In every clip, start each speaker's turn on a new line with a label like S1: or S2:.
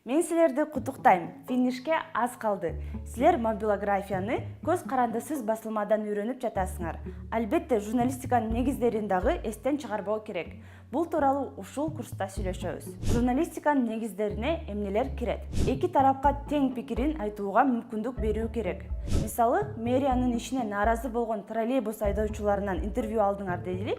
S1: Мен силерди куттуктайм. Финишке аз калды. Силер мобилографияны көз карандысыз басылмадан үйрөнүп жатасыңар. Албетте журналистиканын негиздерин дагы эстен чыгарбоо керек. Бул тууралуу ушул курста сүйлөшөбүз. Журналистиканын негиздерине эмнелер кирет? Эки тарапка тең пикирин айтууга мүмкүндүк берүү керек. Мисалы, мэриянын ишине нааразы болгон троллейбус айдоочуларынан интервью алдыңар дейли.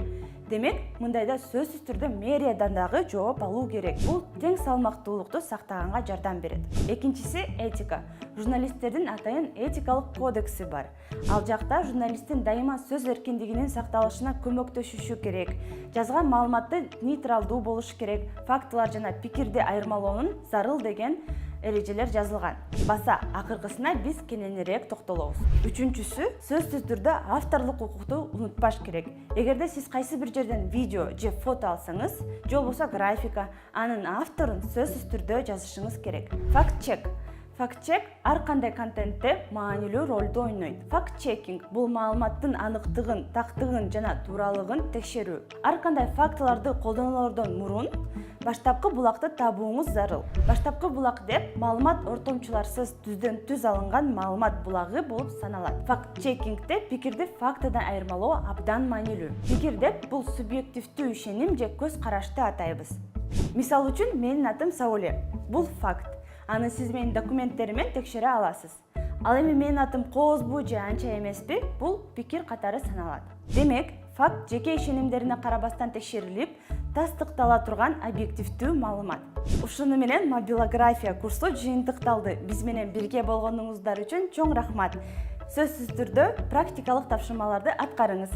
S1: Демек, мындайда сөзсүз түрдө мэриядан дагы жооп алуу керек. Бул тең салмактуулукту сактаганга жардам берет. Экинчиси этика. Журналисттердин атайын этикалык кодекси бар. Ал жакта журналисттин дайыма сөз эркиндигинин сакталышына көмөктөшүшү керек. Жазган маалыматты нейтралдуу болуш керек. Фактылар жана пикирди айырмалоонун зарыл деген эрежелер жазылган. Баса акыркысына биз кененирээк токтолобуз. Үчүнчүсү, сөзсүз түрдө авторлук укукту унутпаш керек. Эгерде сиз кайсы бир жерден видео же фото алсаңыз, же болбосо графика, анын авторун сөзсүз түрдө жазышыңыз керек. Факт-чек. Факт-чек ар кандай контентте маанилүү ролду ойнойт. Факт-чекинг бул маалыматтын аныктыгын, тактыгын жана тууралыгын текшерүү. Ар кандай фактыларды колдонулордон мурун баштапкы булакты табууңуз зарыл. Баштапкы булак деп маалымат ортомчуларсыз түздөн түз алынган маалымат булагы болуп саналат. Факт-чекингде пикирди фактыдан айырмалоо абдан маанилүү. Пикир деп бул субъективдүү ишеним же көз карашты атайбыз. Мисал үчүн, менин атым Сауле. Бул факт. Аны сиз менин документтеримен текшере аласыз. Ал эми менин атым Коозбу же анча эмеспи, бул пикир катары саналат. Демек, факт жеке ишенимдерине карабастан текшерилип, тастыктала турган объективдүү маалымат. Ушуну менен мобилография курсу жыйынтыкталды. Биз менен бирге болгонуңуздар үчүн чоң рахмат. Сөзсүз түрдө практикалык тапшырмаларды аткарыңыз.